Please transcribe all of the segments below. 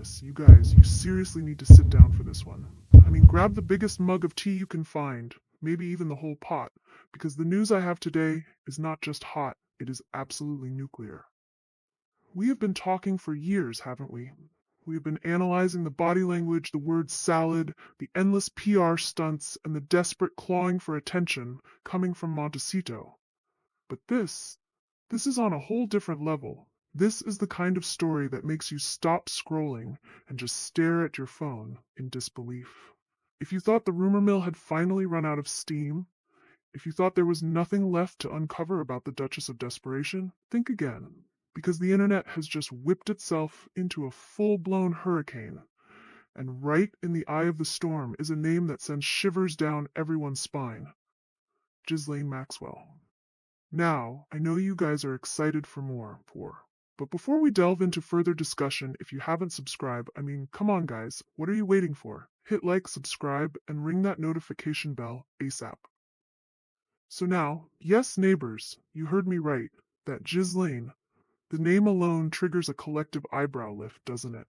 goodness, you guys, you seriously need to sit down for this one. I mean, grab the biggest mug of tea you can find, maybe even the whole pot, because the news I have today is not just hot, it is absolutely nuclear. We have been talking for years, haven't we? We have been analyzing the body language, the word salad, the endless PR stunts, and the desperate clawing for attention coming from Montecito. But this is on a whole different level. This is the kind of story that makes you stop scrolling and just stare at your phone in disbelief. If you thought the rumor mill had finally run out of steam, if you thought there was nothing left to uncover about the Duchess of Desperation, think again, because the internet has just whipped itself into a full-blown hurricane, and right in the eye of the storm is a name that sends shivers down everyone's spine: Ghislaine Maxwell. Now, I know you guys are excited for more, but before we delve into further discussion, if you haven't subscribed, I mean, come on guys, what are you waiting for? Hit like, subscribe, and ring that notification bell ASAP. So now, yes neighbors, you heard me right, that Ghislaine, the name alone triggers a collective eyebrow lift, doesn't it?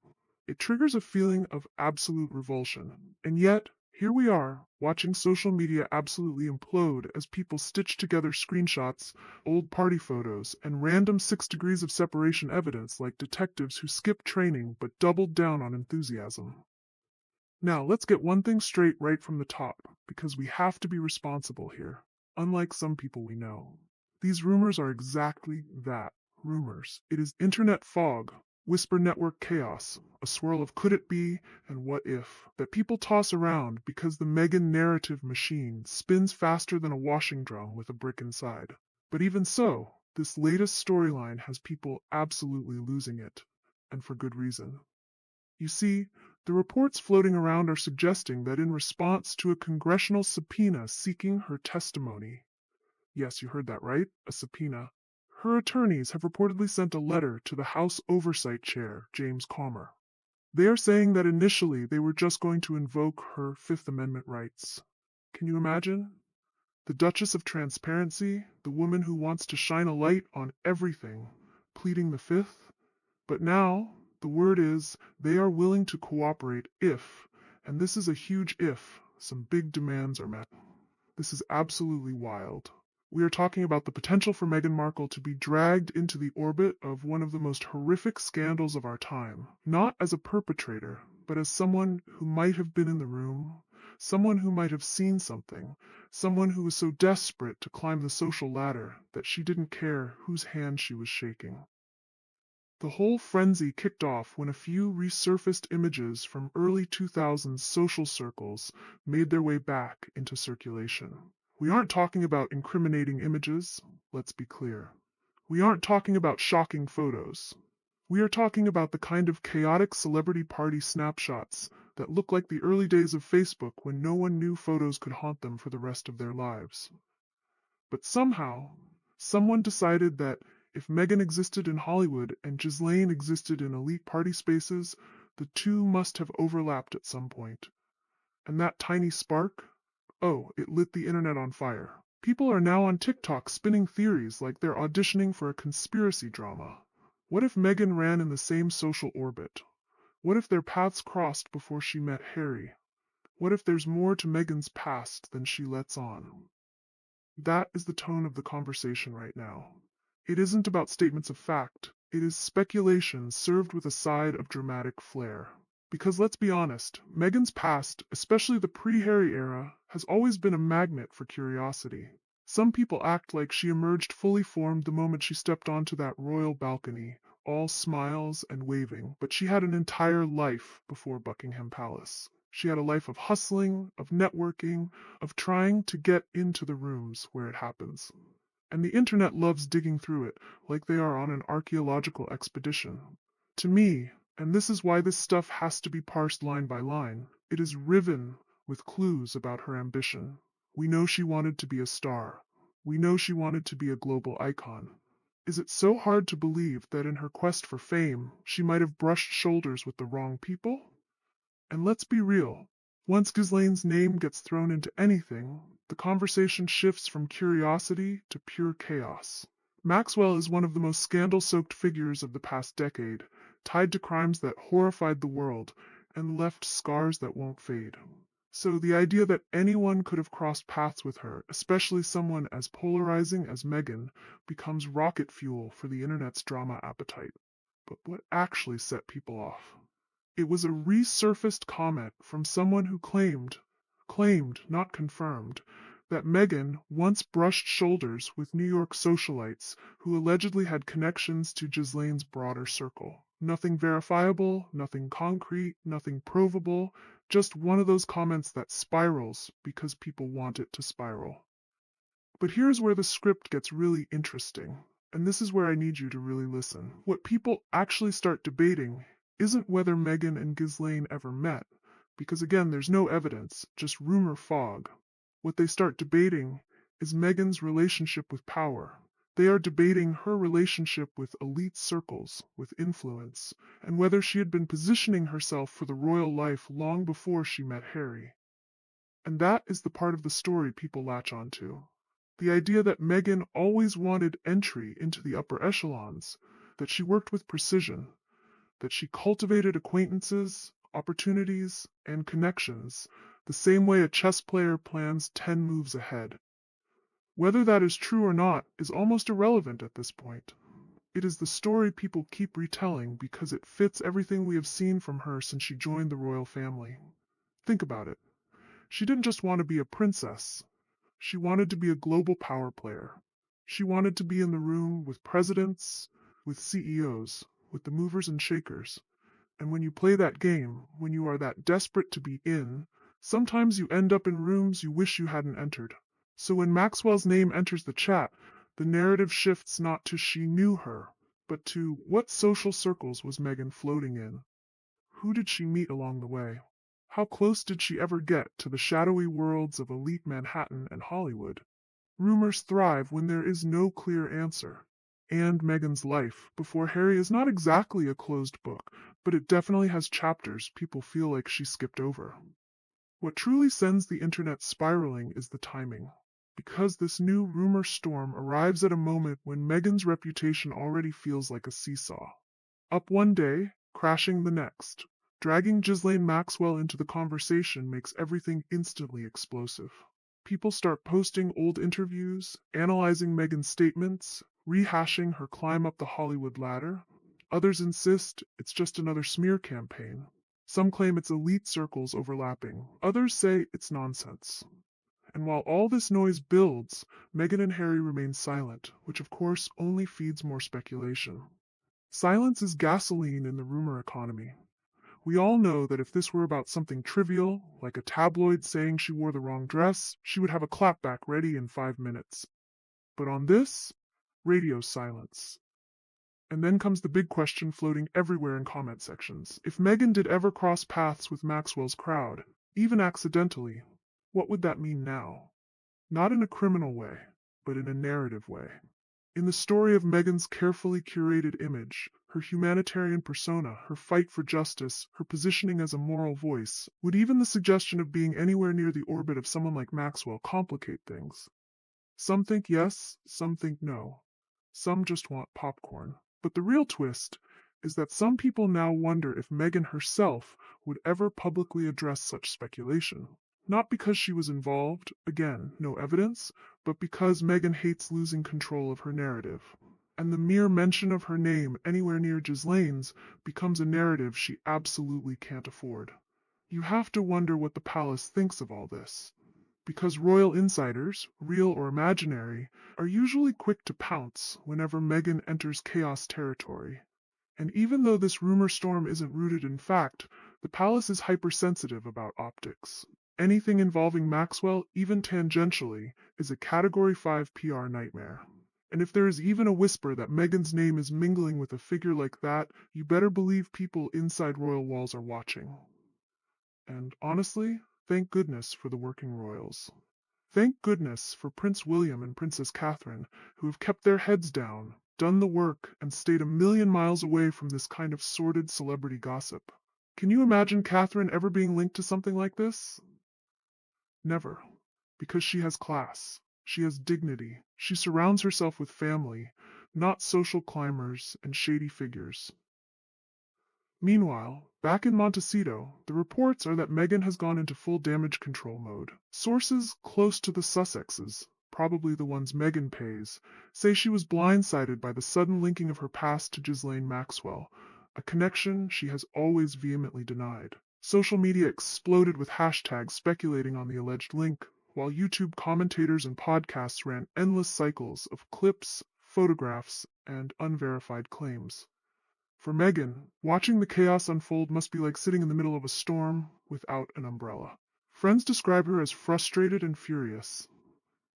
It triggers a feeling of absolute revulsion. And yet, here we are, watching social media absolutely implode as people stitch together screenshots, old party photos, and random 6 degrees of separation evidence like detectives who skipped training but doubled down on enthusiasm. Now, let's get one thing straight right from the top, because we have to be responsible here, unlike some people we know. These rumors are exactly that, rumors. It is internet fog, whisper network chaos, a swirl of could it be and what if, that people toss around because the Meghan narrative machine spins faster than a washing drum with a brick inside. But even so, this latest storyline has people absolutely losing it, and for good reason. You see, the reports floating around are suggesting that in response to a congressional subpoena seeking her testimony, yes, you heard that right, a subpoena, her attorneys have reportedly sent a letter to the House Oversight Chair, James Comer. They are saying that initially they were just going to invoke her Fifth Amendment rights. Can you imagine? The Duchess of Transparency, the woman who wants to shine a light on everything, pleading the Fifth? But now, the word is, they are willing to cooperate if, and this is a huge if, some big demands are met. This is absolutely wild. We are talking about the potential for Meghan Markle to be dragged into the orbit of one of the most horrific scandals of our time, not as a perpetrator, but as someone who might have been in the room, someone who might have seen something, someone who was so desperate to climb the social ladder that she didn't care whose hand she was shaking. The whole frenzy kicked off when a few resurfaced images from early 2000s social circles made their way back into circulation. We aren't talking about incriminating images, let's be clear. We aren't talking about shocking photos. We are talking about the kind of chaotic celebrity party snapshots that look like the early days of Facebook when no one knew photos could haunt them for the rest of their lives. But somehow, someone decided that if Meghan existed in Hollywood and Ghislaine existed in elite party spaces, the two must have overlapped at some point. And that tiny spark? Oh, it lit the internet on fire. People are now on TikTok spinning theories like they're auditioning for a conspiracy drama. What if Meghan ran in the same social orbit? What if their paths crossed before she met Harry? What if there's more to Meghan's past than she lets on? That is the tone of the conversation right now. It isn't about statements of fact. It is speculation served with a side of dramatic flair. Because let's be honest, Meghan's past, especially the pre-Harry era, has always been a magnet for curiosity. Some people act like she emerged fully formed the moment she stepped onto that royal balcony, all smiles and waving, but she had an entire life before Buckingham Palace. She had a life of hustling, of networking, of trying to get into the rooms where it happens. And the internet loves digging through it, like they are on an archaeological expedition. To me, and this is why this stuff has to be parsed line by line, it is riven with clues about her ambition. We know she wanted to be a star. We know she wanted to be a global icon. Is it so hard to believe that in her quest for fame, she might have brushed shoulders with the wrong people? And let's be real. Once Ghislaine's name gets thrown into anything, the conversation shifts from curiosity to pure chaos. Maxwell is one of the most scandal-soaked figures of the past decade, tied to crimes that horrified the world and left scars that won't fade. So the idea that anyone could have crossed paths with her, especially someone as polarizing as Meghan, becomes rocket fuel for the internet's drama appetite. But what actually set people off? It was a resurfaced comment from someone who claimed, not confirmed, that Meghan once brushed shoulders with New York socialites who allegedly had connections to Ghislaine's broader circle. Nothing verifiable, nothing concrete, nothing provable, just one of those comments that spirals because people want it to spiral. But here's where the script gets really interesting, and this is where I need you to really listen. What people actually start debating isn't whether Meghan and Ghislaine ever met, because again, there's no evidence, just rumor fog. What they start debating is Meghan's relationship with power. They are debating her relationship with elite circles, with influence, and whether she had been positioning herself for the royal life long before she met Harry. And that is the part of the story people latch onto. The idea that Meghan always wanted entry into the upper echelons, that she worked with precision, that she cultivated acquaintances, opportunities, and connections, the same way a chess player plans 10 moves ahead. Whether that is true or not is almost irrelevant at this point. It is the story people keep retelling because it fits everything we have seen from her since she joined the royal family. Think about it. She didn't just want to be a princess. She wanted to be a global power player. She wanted to be in the room with presidents, with CEOs, with the movers and shakers. And when you play that game, when you are that desperate to be in, sometimes you end up in rooms you wish you hadn't entered. So when Maxwell's name enters the chat, the narrative shifts not to she knew her, but to what social circles was Meghan floating in? Who did she meet along the way? How close did she ever get to the shadowy worlds of elite Manhattan and Hollywood? Rumors thrive when there is no clear answer. And Meghan's life before Harry is not exactly a closed book, but it definitely has chapters people feel like she skipped over. What truly sends the internet spiraling is the timing. Because this new rumor storm arrives at a moment when Meghan's reputation already feels like a seesaw. Up one day, crashing the next. Dragging Ghislaine Maxwell into the conversation makes everything instantly explosive. People start posting old interviews, analyzing Meghan's statements, rehashing her climb up the Hollywood ladder. Others insist it's just another smear campaign. Some claim it's elite circles overlapping. Others say it's nonsense. And while all this noise builds, Meghan and Harry remain silent, which of course only feeds more speculation. Silence is gasoline in the rumor economy. We all know that if this were about something trivial, like a tabloid saying she wore the wrong dress, she would have a clapback ready in 5 minutes. But on this, radio silence. And then comes the big question floating everywhere in comment sections. If Meghan did ever cross paths with Maxwell's crowd, even accidentally, what would that mean now? Not in a criminal way, but in a narrative way. In the story of Meghan's carefully curated image, her humanitarian persona, her fight for justice, her positioning as a moral voice, would even the suggestion of being anywhere near the orbit of someone like Maxwell complicate things? Some think yes, some think no. Some just want popcorn. But the real twist is that some people now wonder if Meghan herself would ever publicly address such speculation. Not because she was involved, again, no evidence, but because Meghan hates losing control of her narrative. And the mere mention of her name anywhere near Ghislaine's becomes a narrative she absolutely can't afford. You have to wonder what the palace thinks of all this. Because royal insiders, real or imaginary, are usually quick to pounce whenever Meghan enters chaos territory. And even though this rumor storm isn't rooted in fact, the palace is hypersensitive about optics. Anything involving Maxwell, even tangentially, is a Category 5 PR nightmare. And if there is even a whisper that Meghan's name is mingling with a figure like that, you better believe people inside royal walls are watching. And honestly, thank goodness for the working royals. Thank goodness for Prince William and Princess Catherine, who have kept their heads down, done the work, and stayed a million miles away from this kind of sordid celebrity gossip. Can you imagine Catherine ever being linked to something like this? Never. Because she has class. She has dignity. She surrounds herself with family, not social climbers and shady figures. Meanwhile, back in Montecito, the reports are that Meghan has gone into full damage control mode. Sources close to the Sussexes, probably the ones Meghan pays, say she was blindsided by the sudden linking of her past to Ghislaine Maxwell, a connection she has always vehemently denied. Social media exploded with hashtags speculating on the alleged link, while YouTube commentators and podcasts ran endless cycles of clips, photographs, and unverified claims. For Meghan, watching the chaos unfold must be like sitting in the middle of a storm without an umbrella. Friends describe her as frustrated and furious.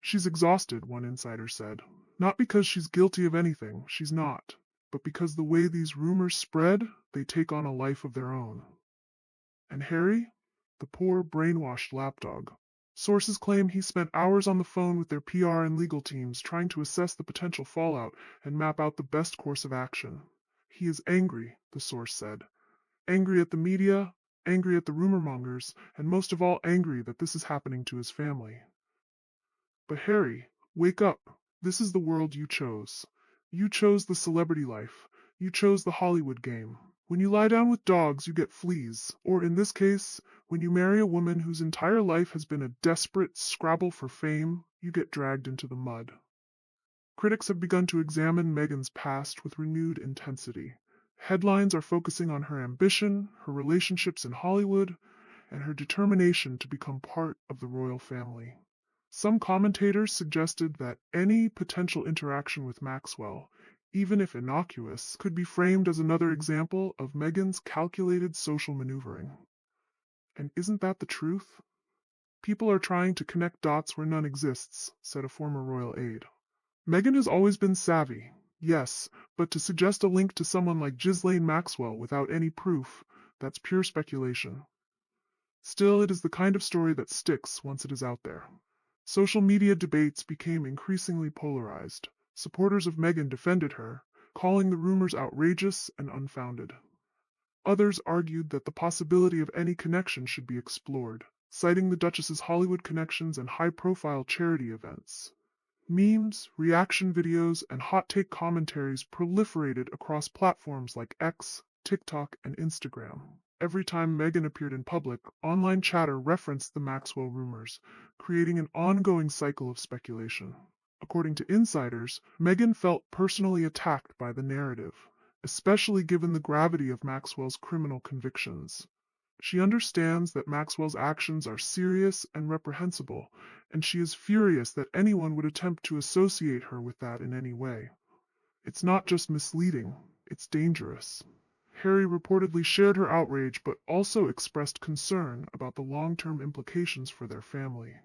She's exhausted, one insider said. Not because she's guilty of anything, she's not, but because the way these rumors spread, they take on a life of their own. And Harry? The poor, brainwashed lapdog. Sources claim he spent hours on the phone with their PR and legal teams trying to assess the potential fallout and map out the best course of action. He is angry, the source said. Angry at the media, angry at the rumor mongers, and most of all angry that this is happening to his family. But Harry, wake up. This is the world you chose. You chose the celebrity life. You chose the Hollywood game. When you lie down with dogs, you get fleas. Or in this case, when you marry a woman whose entire life has been a desperate scrabble for fame, you get dragged into the mud. Critics have begun to examine Meghan's past with renewed intensity. Headlines are focusing on her ambition, her relationships in Hollywood, and her determination to become part of the royal family. Some commentators suggested that any potential interaction with Maxwell, even if innocuous, could be framed as another example of Meghan's calculated social maneuvering. And isn't that the truth? People are trying to connect dots where none exists, said a former royal aide. Meghan has always been savvy, yes, but to suggest a link to someone like Ghislaine Maxwell without any proof, that's pure speculation. Still, it is the kind of story that sticks once it is out there. Social media debates became increasingly polarized. Supporters of Meghan defended her, calling the rumors outrageous and unfounded. Others argued that the possibility of any connection should be explored, citing the Duchess's Hollywood connections and high-profile charity events. Memes, reaction videos, and hot-take commentaries proliferated across platforms like X, TikTok, and Instagram. Every time Meghan appeared in public, online chatter referenced the Maxwell rumors, creating an ongoing cycle of speculation. According to insiders, Meghan felt personally attacked by the narrative, especially given the gravity of Maxwell's criminal convictions. She understands that Maxwell's actions are serious and reprehensible, and she is furious that anyone would attempt to associate her with that in any way. It's not just misleading, it's dangerous. Harry reportedly shared her outrage but also expressed concern about the long-term implications for their family.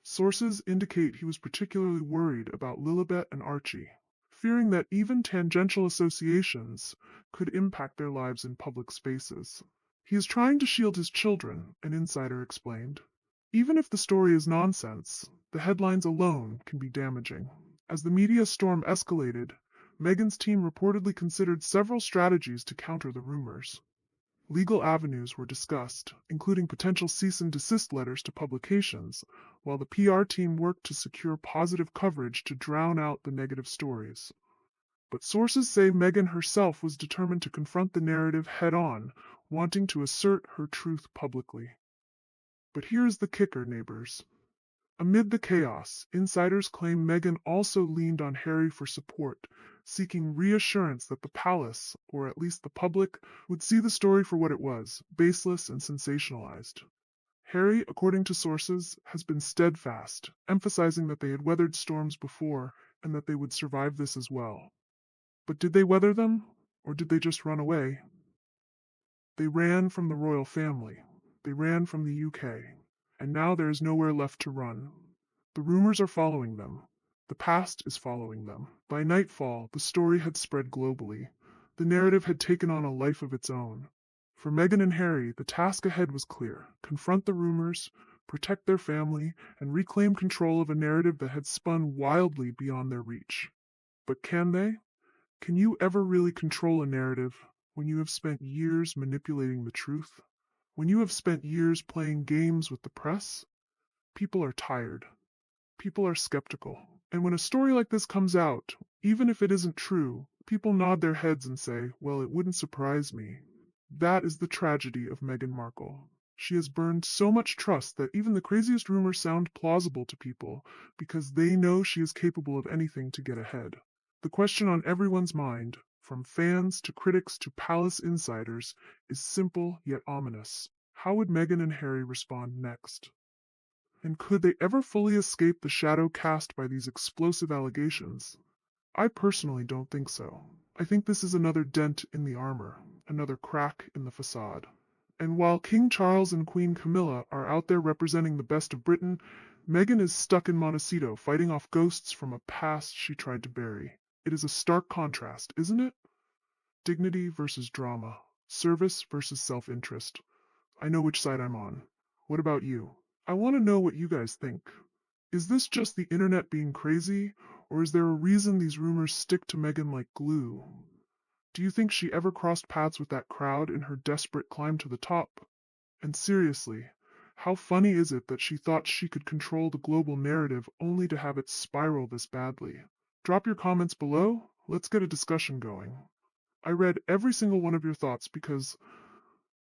Sources indicate he was particularly worried about Lilibet and Archie, fearing that even tangential associations could impact their lives in public spaces. He is trying to shield his children, an insider explained. Even if the story is nonsense, the headlines alone can be damaging. As the media storm escalated, Meghan's team reportedly considered several strategies to counter the rumors. Legal avenues were discussed, including potential cease and desist letters to publications, while the PR team worked to secure positive coverage to drown out the negative stories. But sources say Meghan herself was determined to confront the narrative head-on, wanting to assert her truth publicly. But here's the kicker, neighbors. Amid the chaos, insiders claim Meghan also leaned on Harry for support, seeking reassurance that the palace, or at least the public, would see the story for what it was, baseless and sensationalized. Harry, according to sources, has been steadfast, emphasizing that they had weathered storms before and that they would survive this as well. But did they weather them, or did they just run away? They ran from the royal family. They ran from the UK. And now there is nowhere left to run. The rumors are following them. The past is following them. By nightfall, the story had spread globally. The narrative had taken on a life of its own. For Meghan and Harry, the task ahead was clear. Confront the rumors, protect their family, and reclaim control of a narrative that had spun wildly beyond their reach. But can they? Can you ever really control a narrative when you have spent years manipulating the truth? When you have spent years playing games with the press? People are tired. People are skeptical. And when a story like this comes out, even if it isn't true, people nod their heads and say, well, it wouldn't surprise me. That is the tragedy of Meghan Markle. She has burned so much trust that even the craziest rumors sound plausible to people because they know she is capable of anything to get ahead. The question on everyone's mind, from fans to critics to palace insiders, is simple yet ominous. How would Meghan and Harry respond next? And could they ever fully escape the shadow cast by these explosive allegations? I personally don't think so. I think this is another dent in the armor, another crack in the facade. And while King Charles and Queen Camilla are out there representing the best of Britain, Meghan is stuck in Montecito fighting off ghosts from a past she tried to bury. It is a stark contrast, isn't it? Dignity versus drama, service versus self-interest. I know which side I'm on. What about you? I want to know what you guys think. Is this just the internet being crazy, or is there a reason these rumors stick to Meghan like glue? Do you think she ever crossed paths with that crowd in her desperate climb to the top? And seriously, how funny is it that she thought she could control the global narrative only to have it spiral this badly? Drop your comments below. Let's get a discussion going. I read every single one of your thoughts because,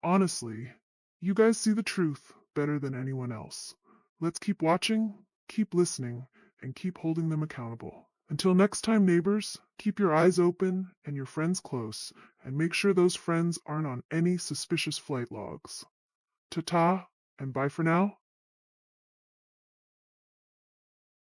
honestly, you guys see the truth better than anyone else. Let's keep watching, keep listening, and keep holding them accountable. Until next time, neighbors, keep your eyes open and your friends close, and make sure those friends aren't on any suspicious flight logs. Ta-ta, and bye for now.